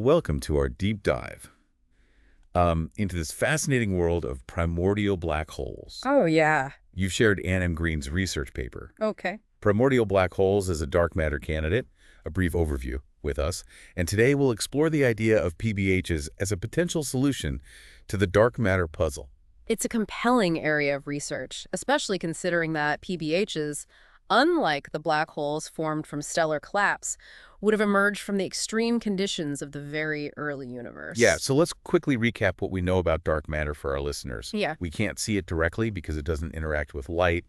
Welcome to our deep dive into this fascinating world of primordial black holes. Oh, yeah. You've shared Ann M. Green's research paper, Okay. Primordial Black Holes as a Dark Matter Candidate, a brief overview with us, and today we'll explore the idea of PBHs as a potential solution to the dark matter puzzle. It's a compelling area of research, especially considering that PBHs, unlike the black holes formed from stellar collapse, would have emerged from the extreme conditions of the very early Yeah, universe. so let's quickly recap what we know about dark matter for our listeners. Yeah, We can't see it directly because it doesn't interact with light,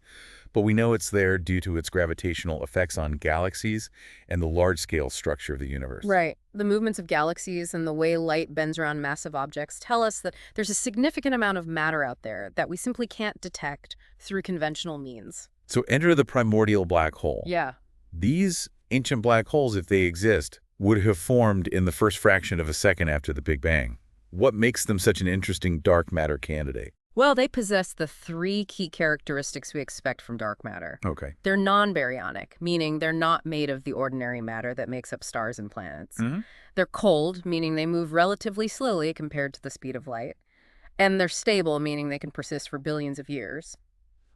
but we know it's there due to its gravitational effects on galaxies and the large-scale structure of the universe. right. The movements of galaxies and the way light bends around massive objects tell us that there's a significant amount of matter out there that we simply can't detect through conventional means. So enter the primordial black hole. Yeah. These ancient black holes, if they exist, would have formed in the first fraction of a second after the Big Bang. What makes them such an interesting dark matter candidate? Well, they possess the three key characteristics we expect from dark matter. Okay. They're non-baryonic, meaning they're not made of the ordinary matter that makes up stars and planets. They're cold, meaning they move relatively slowly compared to the speed of light. And they're stable, meaning they can persist for billions of years.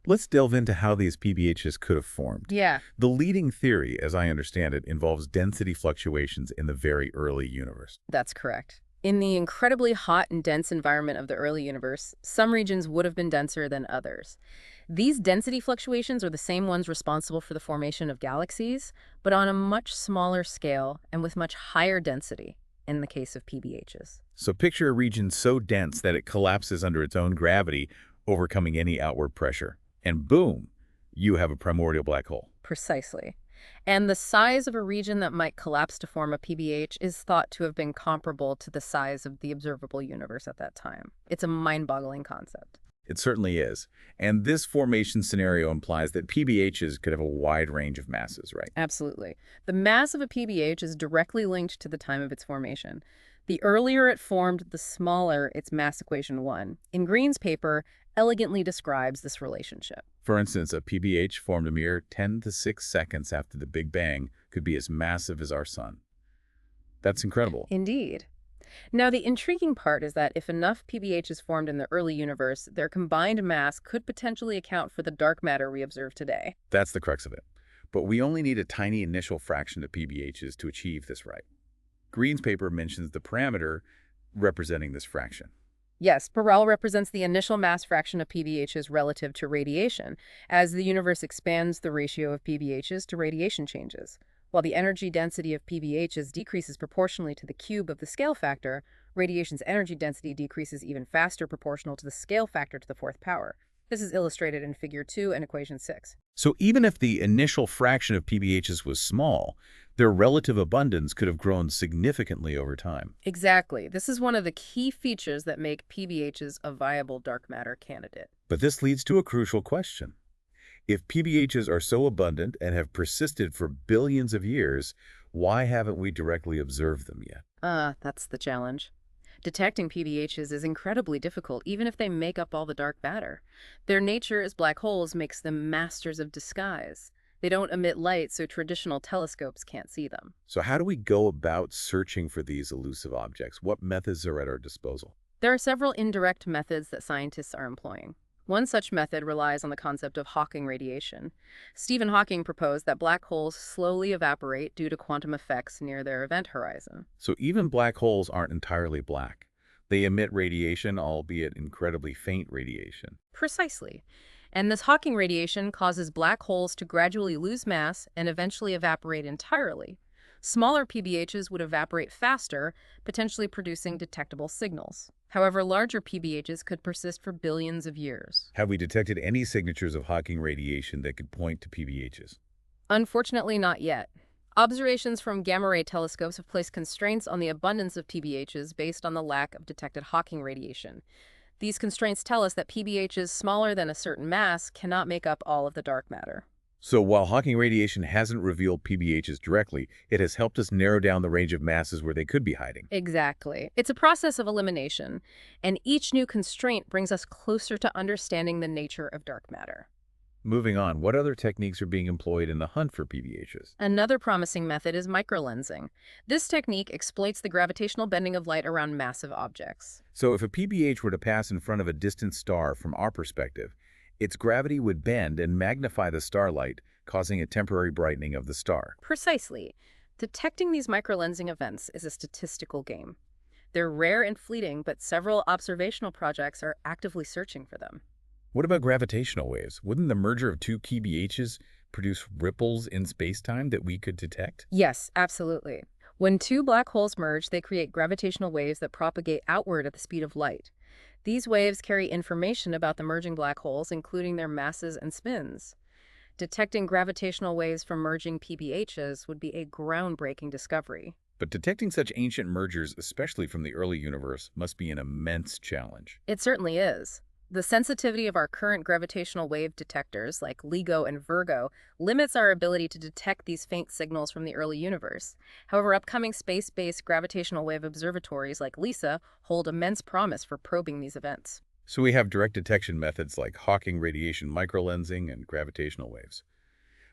Let's delve into how these PBHs could have formed. Yeah, The leading theory, as I understand it, involves density fluctuations in the very early universe. that's correct. In the incredibly hot and dense environment of the early universe, some regions would have been denser than others. These density fluctuations are the same ones responsible for the formation of galaxies, but on a much smaller scale and with much higher density in the case of PBHs. So picture a region so dense that it collapses under its own gravity, overcoming any outward pressure. And boom, you have a primordial black hole. Precisely. And the size of a region that might collapse to form a PBH is thought to have been comparable to the size of the observable universe at that time. It's a mind-boggling concept. It certainly is. And this formation scenario implies that PBHs could have a wide range of masses, right? Absolutely. The mass of a PBH is directly linked to the time of its formation. The earlier it formed, the smaller its mass equation 1. In Green's paper, elegantly describes this relationship. For instance, a PBH formed a mere 10 to 6 seconds after the Big Bang could be as massive as our sun. That's incredible. Indeed. Now, the intriguing part is that if enough PBHs formed in the early universe, their combined mass could potentially account for the dark matter we observe today. That's the crux of it. But we only need a tiny initial fraction of PBHs to achieve this right. Green's paper mentions the parameter representing this fraction. Yes, Burrell represents the initial mass fraction of PBHs relative to radiation. As the universe expands, the ratio of PBHs to radiation changes. While the energy density of PBHs decreases proportionally to the cube of the scale factor, radiation's energy density decreases even faster proportional to the scale factor to the fourth power. This is illustrated in Figure 2 and Equation 6. So even if the initial fraction of PBHs was small, their relative abundance could have grown significantly over time. Exactly. This is one of the key features that make PBHs a viable dark matter candidate. But this leads to a crucial question. If PBHs are so abundant and have persisted for billions of years, why haven't we directly observed them yet? That's the challenge. Detecting PBHs is incredibly difficult, even if they make up all the dark matter. Their nature as black holes makes them masters of disguise. They don't emit light, so traditional telescopes can't see them. So how do we go about searching for these elusive objects? What methods are at our disposal? There are several indirect methods that scientists are employing. One such method relies on the concept of Hawking radiation. Stephen Hawking proposed that black holes slowly evaporate due to quantum effects near their event horizon. So even black holes aren't entirely black. They emit radiation, albeit incredibly faint radiation. Precisely. And this Hawking radiation causes black holes to gradually lose mass and eventually evaporate entirely. Smaller PBHs would evaporate faster, potentially producing detectable signals. However, larger PBHs could persist for billions of years. Have we detected any signatures of Hawking radiation that could point to PBHs? Unfortunately, not yet. Observations from gamma-ray telescopes have placed constraints on the abundance of PBHs based on the lack of detected Hawking radiation. These constraints tell us that PBHs smaller than a certain mass cannot make up all of the dark matter. So while Hawking radiation hasn't revealed PBHs directly, it has helped us narrow down the range of masses where they could be hiding. Exactly. It's a process of elimination, and each new constraint brings us closer to understanding the nature of dark matter. Moving on, what other techniques are being employed in the hunt for PBHs? Another promising method is microlensing. This technique exploits the gravitational bending of light around massive objects. So if a PBH were to pass in front of a distant star from our perspective, its gravity would bend and magnify the starlight, causing a temporary brightening of the star. Precisely. Detecting these microlensing events is a statistical game. They're rare and fleeting, but several observational projects are actively searching for them. What about gravitational waves? Wouldn't the merger of two PBHs produce ripples in space-time that we could detect? Yes, absolutely. When two black holes merge, they create gravitational waves that propagate outward at the speed of light. These waves carry information about the merging black holes, including their masses and spins. Detecting gravitational waves from merging PBHs would be a groundbreaking discovery. But detecting such ancient mergers, especially from the early universe, must be an immense challenge. It certainly is. The sensitivity of our current gravitational wave detectors, like LIGO and Virgo, limits our ability to detect these faint signals from the early universe. However, upcoming space-based gravitational wave observatories like LISA hold immense promise for probing these events. So we have direct detection methods like Hawking radiation microlensing and gravitational waves.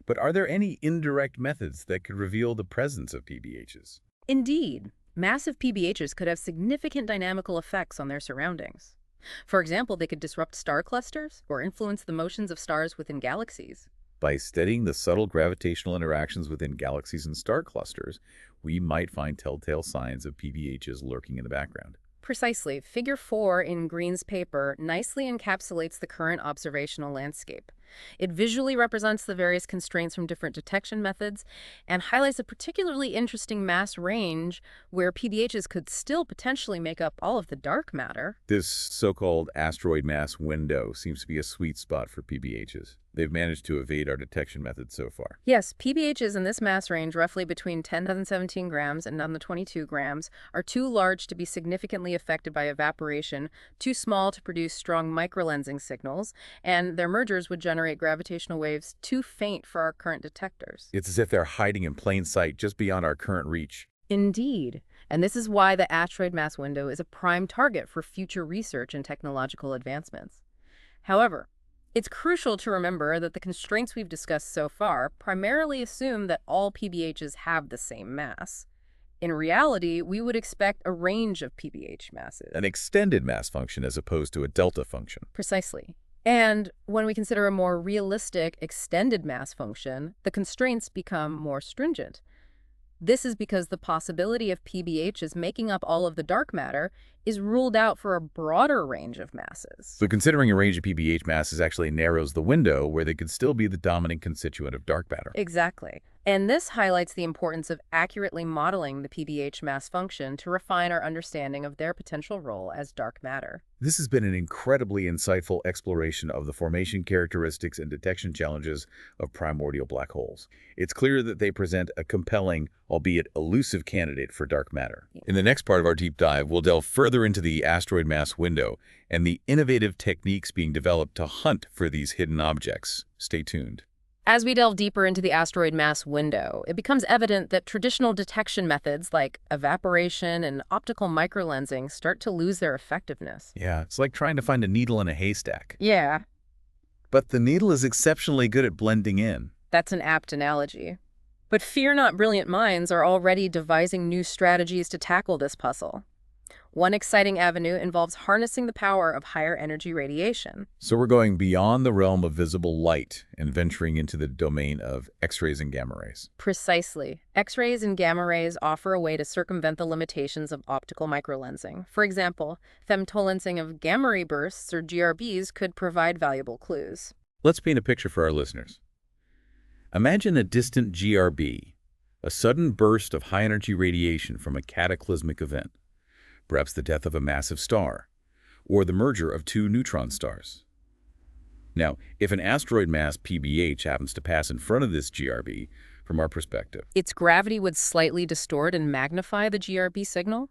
But are there any indirect methods that could reveal the presence of PBHs? Indeed, massive PBHs could have significant dynamical effects on their surroundings. For example, they could disrupt star clusters or influence the motions of stars within galaxies. By studying the subtle gravitational interactions within galaxies and star clusters, we might find telltale signs of PBHs lurking in the background. Precisely. Figure 4 in Green's paper nicely encapsulates the current observational landscape. It visually represents the various constraints from different detection methods and highlights a particularly interesting mass range where PBHs could still potentially make up all of the dark matter. This so-called asteroid mass window seems to be a sweet spot for PBHs. They've managed to evade our detection methods so far. Yes, PBHs in this mass range, roughly between 10 to the 17 grams and 10 to the 22 grams, are too large to be significantly affected by evaporation, too small to produce strong microlensing signals, and their mergers would generate gravitational waves too faint for our current detectors. It's as if they're hiding in plain sight just beyond our current reach. Indeed. And this is why the asteroid mass window is a prime target for future research and technological advancements. However, it's crucial to remember that the constraints we've discussed so far primarily assume that all PBHs have the same mass. In reality, we would expect a range of PBH masses. An extended mass function as opposed to a delta function. Precisely. And when we consider a more realistic extended mass function, the constraints become more stringent. This is because the possibility of PBHs making up all of the dark matter is ruled out for a broader range of masses. So considering a range of PBH masses actually narrows the window where they could still be the dominant constituent of dark matter. Exactly. And this highlights the importance of accurately modeling the PBH mass function to refine our understanding of their potential role as dark matter. This has been an incredibly insightful exploration of the formation characteristics and detection challenges of primordial black holes. It's clear that they present a compelling, albeit elusive candidate for dark matter. In the next part of our deep dive, we'll delve further into the asteroid mass window and the innovative techniques being developed to hunt for these hidden objects. Stay tuned. As we delve deeper into the asteroid mass window, it becomes evident that traditional detection methods like evaporation and optical microlensing start to lose their effectiveness. Yeah, it's like trying to find a needle in a haystack. Yeah, But the needle is exceptionally good at blending in. that's an apt analogy. But fear not, brilliant minds are already devising new strategies to tackle this puzzle. One exciting avenue involves harnessing the power of higher energy radiation. So we're going beyond the realm of visible light and venturing into the domain of X-rays and gamma rays. Precisely. X-rays and gamma rays offer a way to circumvent the limitations of optical microlensing. For example, femtolensing of gamma ray bursts, or GRBs, could provide valuable clues. Let's paint a picture for our listeners. Imagine a distant GRB, a sudden burst of high-energy radiation from a cataclysmic event, perhaps the death of a massive star, or the merger of two neutron stars. Now, if an asteroid mass PBH happens to pass in front of this GRB, from our perspective, Its gravity would slightly distort and magnify the GRB signal.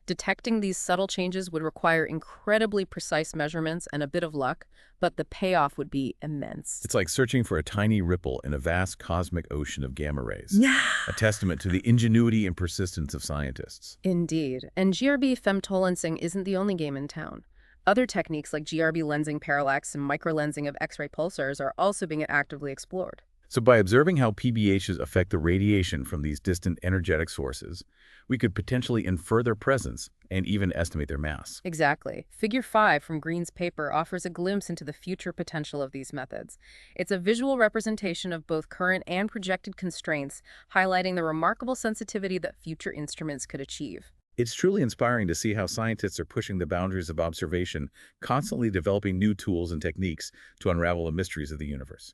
Detecting these subtle changes would require incredibly precise measurements and a bit of luck, but the payoff would be immense. it's like searching for a tiny ripple in a vast cosmic ocean of gamma rays, Yeah. a testament to the ingenuity and persistence of scientists. Indeed. And GRB femtolensing isn't the only game in town. Other techniques like GRB lensing parallax and microlensing of X-ray pulsars are also being actively explored. So by observing how PBHs affect the radiation from these distant energetic sources, we could potentially infer their presence and even estimate their mass. Exactly. Figure 5 from Green's paper offers a glimpse into the future potential of these methods. It's a visual representation of both current and projected constraints, highlighting the remarkable sensitivity that future instruments could achieve. It's truly inspiring to see how scientists are pushing the boundaries of observation, constantly developing new tools and techniques to unravel the mysteries of the universe.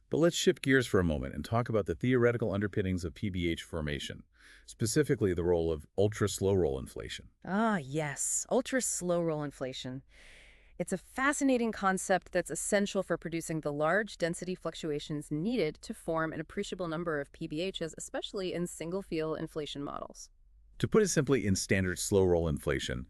But let's shift gears for a moment and talk about the theoretical underpinnings of PBH formation, specifically the role of ultra-slow roll inflation. Ah, yes, ultra-slow roll inflation. It's a fascinating concept that's essential for producing the large density fluctuations needed to form an appreciable number of PBHs, especially in single-field inflation models. To put it simply, in standard slow roll inflation,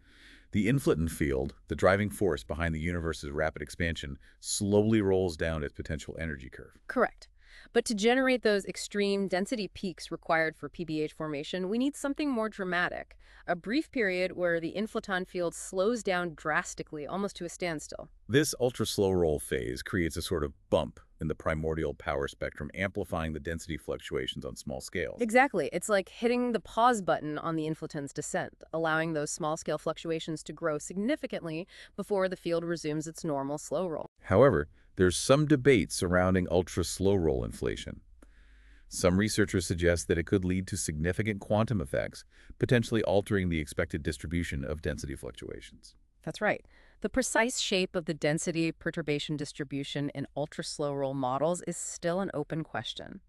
the inflaton field, the driving force behind the universe's rapid expansion, slowly rolls down its potential energy curve. Correct. But to generate those extreme density peaks required for PBH formation, we need something more dramatic, a brief period where the inflaton field slows down drastically, almost to a standstill. This ultra-slow roll phase creates a sort of bump in the primordial power spectrum, amplifying the density fluctuations on small scales. Exactly. It's like hitting the pause button on the inflaton's descent, allowing those small-scale fluctuations to grow significantly before the field resumes its normal slow roll. However, there's some debate surrounding ultra-slow roll inflation. Some researchers suggest that it could lead to significant quantum effects, potentially altering the expected distribution of density fluctuations. That's right. The precise shape of the density perturbation distribution in ultra-slow roll models is still an open question.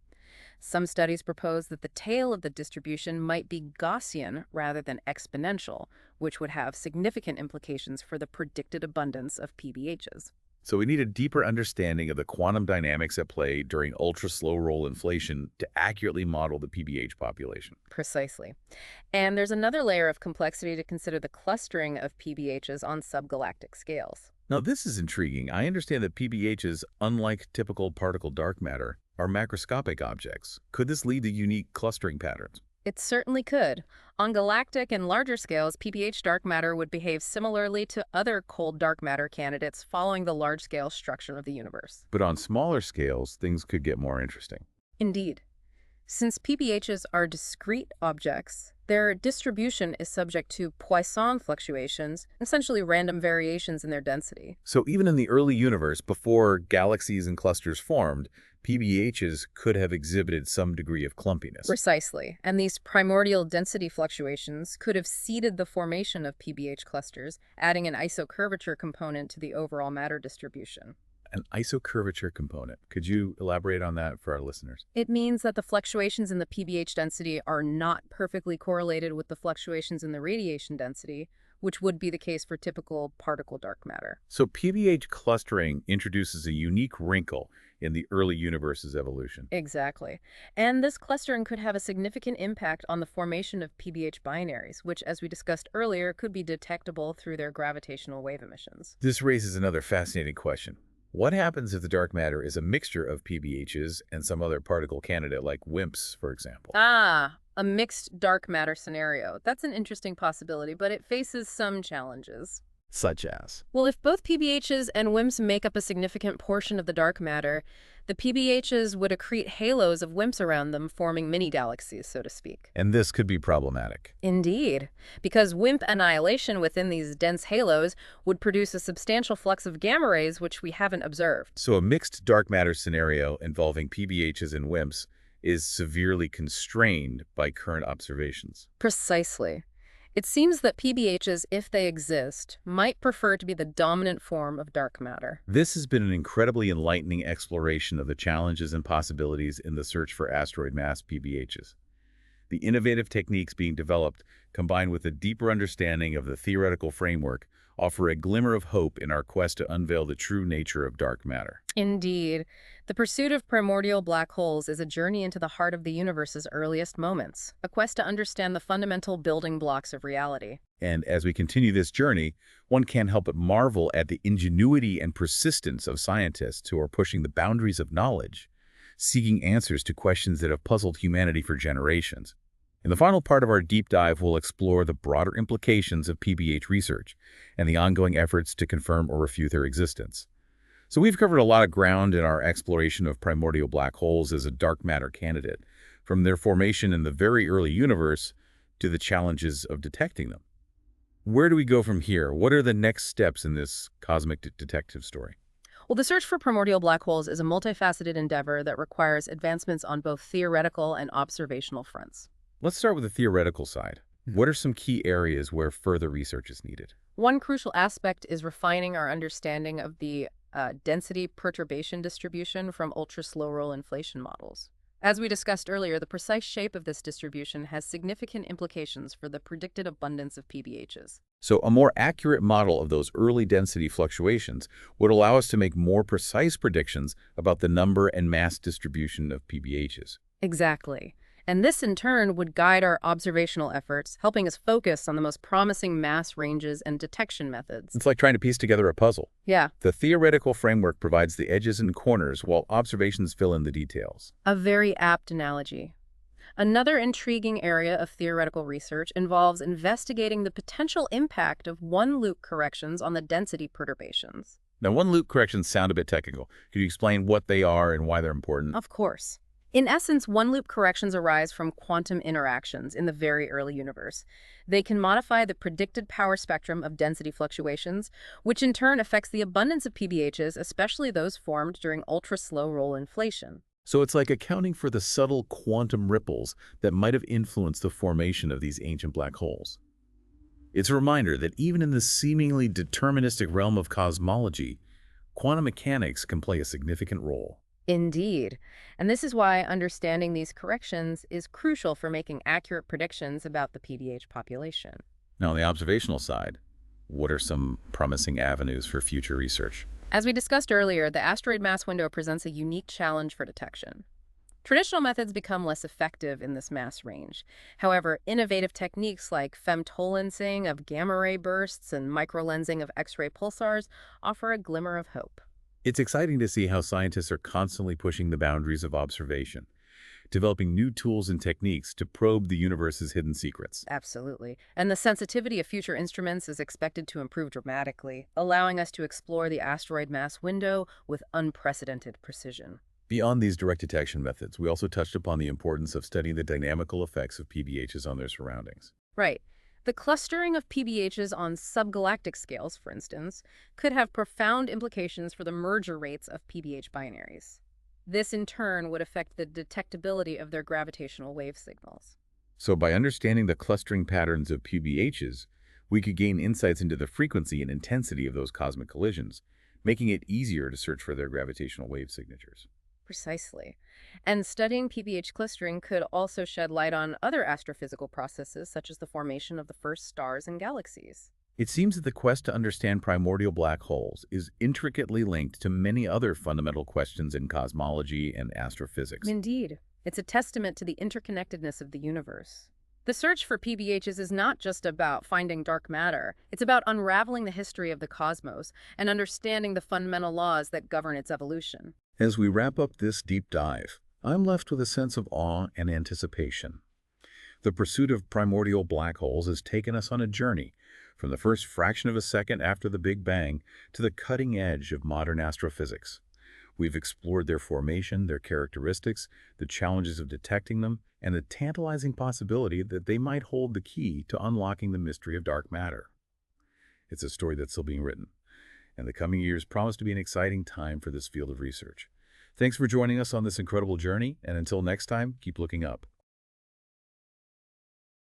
Some studies propose that the tail of the distribution might be Gaussian rather than exponential, which would have significant implications for the predicted abundance of PBHs. So we need a deeper understanding of the quantum dynamics at play during ultra-slow roll inflation to accurately model the PBH population. Precisely. And there's another layer of complexity to consider: the clustering of PBHs on subgalactic scales. Now, this is intriguing. I understand that PBHs, unlike typical particle dark matter, are macroscopic objects. Could this lead to unique clustering patterns? It certainly could. On galactic and larger scales, PBH dark matter would behave similarly to other cold dark matter candidates following the large-scale structure of the universe. But on smaller scales, things could get more interesting. Indeed. Since PBHs are discrete objects, their distribution is subject to Poisson fluctuations, essentially random variations in their density. So even in the early universe, before galaxies and clusters formed, PBHs could have exhibited some degree of clumpiness. Precisely. And these primordial density fluctuations could have seeded the formation of PBH clusters, adding an isocurvature component to the overall matter distribution. An isocurvature component. Could you elaborate on that for our listeners? It means that the fluctuations in the PBH density are not perfectly correlated with the fluctuations in the radiation density, which would be the case for typical particle dark matter. So PBH clustering introduces a unique wrinkle in the early universe's evolution. Exactly. And this clustering could have a significant impact on the formation of PBH binaries, which, as we discussed earlier, could be detectable through their gravitational wave emissions. This raises another fascinating question. What happens if the dark matter is a mixture of PBHs and some other particle candidate like WIMPs, for example? Ah, a mixed dark matter scenario. That's an interesting possibility, but it faces some challenges. Such as? Well, if both PBHs and WIMPs make up a significant portion of the dark matter, the PBHs would accrete halos of WIMPs around them, forming mini-galaxies, so to speak. And this could be problematic. Indeed, because WIMP annihilation within these dense halos would produce a substantial flux of gamma rays, which we haven't observed. So a mixed dark matter scenario involving PBHs and WIMPs is severely constrained by current observations. Precisely. It seems that PBHs, if they exist, might prefer to be the dominant form of dark matter. This has been an incredibly enlightening exploration of the challenges and possibilities in the search for asteroid mass PBHs. The innovative techniques being developed, combined with a deeper understanding of the theoretical framework, offer a glimmer of hope in our quest to unveil the true nature of dark matter. Indeed. The pursuit of primordial black holes is a journey into the heart of the universe's earliest moments, a quest to understand the fundamental building blocks of reality. And as we continue this journey, one can't help but marvel at the ingenuity and persistence of scientists who are pushing the boundaries of knowledge, seeking answers to questions that have puzzled humanity for generations. In the final part of our deep dive, we'll explore the broader implications of PBH research and the ongoing efforts to confirm or refute their existence. So we've covered a lot of ground in our exploration of primordial black holes as a dark matter candidate, from their formation in the very early universe to the challenges of detecting them. Where do we go from here? What are the next steps in this cosmic detective story? Well, the search for primordial black holes is a multifaceted endeavor that requires advancements on both theoretical and observational fronts. Let's start with the theoretical side. What are some key areas where further research is needed? One crucial aspect is refining our understanding of the density perturbation distribution from ultra-slow roll inflation models. As we discussed earlier, the precise shape of this distribution has significant implications for the predicted abundance of PBHs. So a more accurate model of those early density fluctuations would allow us to make more precise predictions about the number and mass distribution of PBHs. Exactly. And this, in turn, would guide our observational efforts, helping us focus on the most promising mass ranges and detection methods. It's like trying to piece together a puzzle. Yeah, The theoretical framework provides the edges and corners while observations fill in the details. a very apt analogy. Another intriguing area of theoretical research involves investigating the potential impact of one-loop corrections on the density perturbations. Now, one-loop corrections sound a bit technical. Could you explain what they are and why they're important? Of course. In essence, one-loop corrections arise from quantum interactions in the very early universe. They can modify the predicted power spectrum of density fluctuations, which in turn affects the abundance of PBHs, especially those formed during ultra-slow roll inflation. So it's like accounting for the subtle quantum ripples that might have influenced the formation of these ancient black holes. It's a reminder that even in the seemingly deterministic realm of cosmology, quantum mechanics can play a significant role. Indeed. And this is why understanding these corrections is crucial for making accurate predictions about the PBH population. Now, on the observational side, what are some promising avenues for future research? As we discussed earlier, the asteroid mass window presents a unique challenge for detection. Traditional methods become less effective in this mass range. However, innovative techniques like femtolensing of gamma-ray bursts and microlensing of X-ray pulsars offer a glimmer of hope. It's exciting to see how scientists are constantly pushing the boundaries of observation, developing new tools and techniques to probe the universe's hidden secrets. Absolutely. And the sensitivity of future instruments is expected to improve dramatically, allowing us to explore the asteroid mass window with unprecedented precision. Beyond these direct detection methods, we also touched upon the importance of studying the dynamical effects of PBHs on their surroundings. Right. The clustering of PBHs on subgalactic scales, for instance, could have profound implications for the merger rates of PBH binaries. This, in turn, would affect the detectability of their gravitational wave signals. So by understanding the clustering patterns of PBHs, we could gain insights into the frequency and intensity of those cosmic collisions, making it easier to search for their gravitational wave signatures. Precisely. And studying PBH clustering could also shed light on other astrophysical processes, such as the formation of the first stars and galaxies. It seems that the quest to understand primordial black holes is intricately linked to many other fundamental questions in cosmology and astrophysics. Indeed. It's a testament to the interconnectedness of the universe. The search for PBHs is not just about finding dark matter. It's about unraveling the history of the cosmos and understanding the fundamental laws that govern its evolution. As we wrap up this deep dive, I'm left with a sense of awe and anticipation. The pursuit of primordial black holes has taken us on a journey from the first fraction of a second after the Big Bang to the cutting edge of modern astrophysics. We've explored their formation, their characteristics, the challenges of detecting them, and the tantalizing possibility that they might hold the key to unlocking the mystery of dark matter. It's a story that's still being written, and the coming years promise to be an exciting time for this field of research. Thanks for joining us on this incredible journey, and until next time, keep looking up.